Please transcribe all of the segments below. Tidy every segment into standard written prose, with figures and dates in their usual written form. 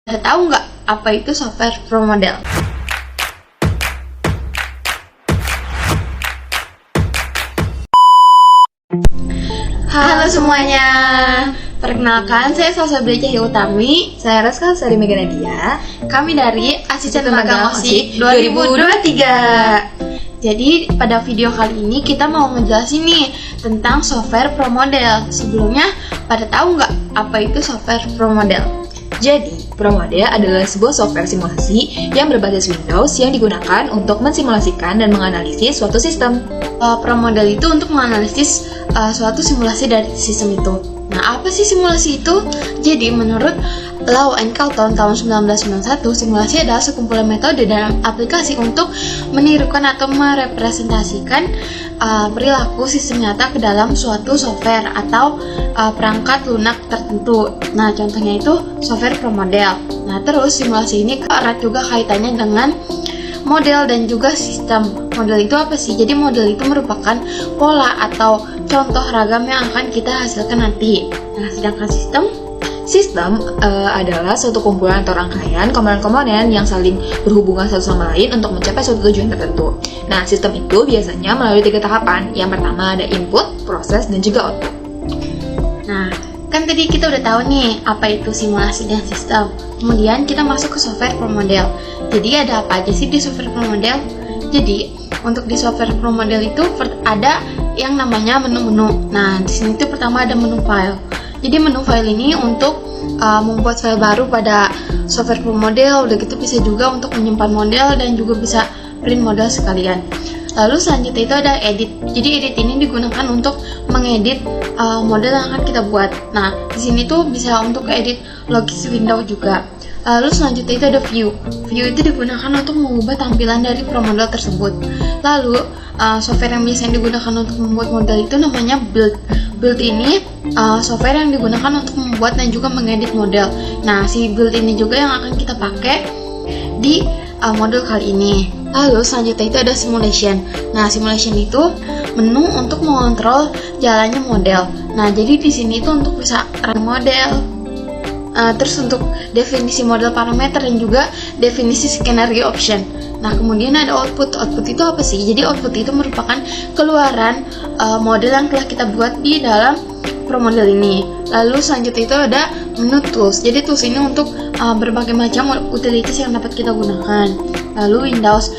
Tahu nggak apa itu software pro model? Halo semuanya, perkenalkan saya Salsa Cahya Utami. Saya Raska Sari Mega Nadia. Kami dari Asisten Magang OSIK 2023. Jadi pada video kali ini kita mau ngejelasin nih tentang software pro model. Sebelumnya pada tahu nggak apa itu software pro model? Jadi, ProModel adalah sebuah software simulasi yang berbasis Windows yang digunakan untuk mensimulasikan dan menganalisis suatu sistem. Pro model itu untuk menganalisis suatu simulasi dari sistem itu. Nah, apa sih simulasi itu? Jadi, menurut Lau and Carlton tahun 1991, simulasi adalah sekumpulan metode dalam aplikasi untuk menirukan atau merepresentasikan perilaku sistem nyata ke dalam suatu software atau perangkat lunak tertentu. Nah, contohnya itu software pro model. Nah, terus simulasi ini erat juga kaitannya dengan model dan juga sistem. Model itu apa sih? Jadi model itu merupakan pola atau contoh ragam yang akan kita hasilkan nanti. Nah, sedangkan Sistem adalah suatu kumpulan atau rangkaian komponen-komponen yang saling berhubungan satu sama lain untuk mencapai suatu tujuan tertentu. Nah, sistem itu biasanya melalui 3 tahapan. Yang pertama ada input, proses, dan juga output. Nah, kan tadi kita udah tahu nih apa itu simulasi dan sistem. Kemudian kita masuk ke software pro model. Jadi ada apa aja sih di software pro model? Jadi untuk di software pro model itu ada yang namanya menu-menu. Nah, di sini tuh pertama ada menu file. Jadi menu file ini untuk membuat file baru pada software pro model. Udah gitu bisa juga untuk menyimpan model dan juga bisa print model sekalian. Lalu selanjutnya itu ada edit. Jadi edit ini digunakan untuk mengedit model yang akan kita buat. Nah, di sini tuh bisa untuk edit logis window juga. Lalu selanjutnya itu ada view. View itu digunakan untuk mengubah tampilan dari pro model tersebut. Lalu software yang biasanya digunakan untuk membuat model itu namanya build. Build ini software yang digunakan untuk membuat dan juga mengedit model. Nah, si build ini juga yang akan kita pakai di modul kali ini. Lalu selanjutnya itu ada simulation. Nah, simulation itu menu untuk mengontrol jalannya model. Nah, jadi di sini itu untuk bisa run model. Terus untuk definisi model parameter dan juga definisi skenario option. Nah, kemudian ada output. Output itu apa sih? Jadi output itu merupakan keluaran model yang telah kita buat di dalam pro model ini. Lalu selanjutnya itu ada menu tools. Jadi tools ini untuk berbagai macam utilities yang dapat kita gunakan. Lalu Windows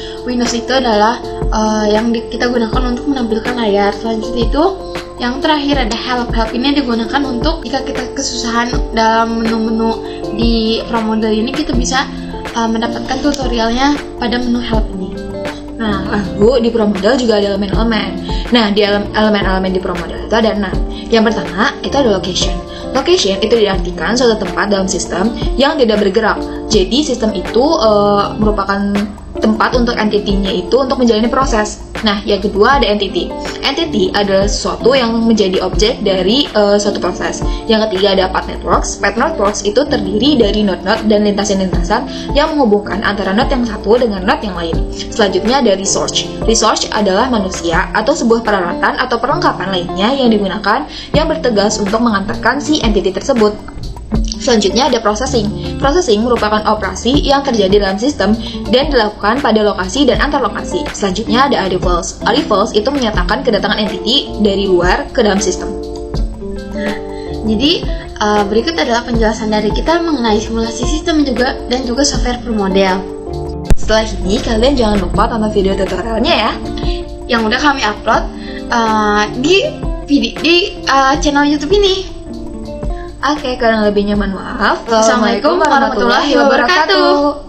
itu adalah yang kita gunakan untuk menampilkan layar. Selanjutnya itu yang terakhir ada help. Help ini digunakan untuk jika kita kesusahan dalam menu-menu di pro model ini, kita bisa mendapatkan tutorialnya pada menu help ini. Nah, lalu di pro model juga ada elemen-elemen. Nah, di elemen-elemen di pro model itu ada 6. Yang pertama itu ada location. Location itu diartikan suatu tempat dalam sistem yang tidak bergerak. Jadi sistem itu merupakan tempat untuk entity-nya itu untuk menjalani proses. Nah, yang kedua ada entity. Entity adalah sesuatu yang menjadi objek dari suatu proses. Yang ketiga ada path networks. Path networks itu terdiri dari node-node dan lintasan-lintasan yang menghubungkan antara node yang satu dengan node yang lain. Selanjutnya ada resource. Resource adalah manusia atau sebuah peralatan atau perlengkapan lainnya yang digunakan yang bertugas untuk mengantarkan si entity tersebut. Selanjutnya ada processing. Processing merupakan operasi yang terjadi dalam sistem dan dilakukan pada lokasi dan antar lokasi. Selanjutnya ada arrivals. Arrivals itu menyatakan kedatangan entity dari luar ke dalam sistem. Nah, jadi berikut adalah penjelasan dari kita mengenai simulasi sistem dan juga software pro model. Setelah ini kalian jangan lupa tonton video tutorialnya ya, yang udah kami upload di channel YouTube ini. Oke, kurang lebihnya mohon maaf. Assalamualaikum warahmatullahi wabarakatuh.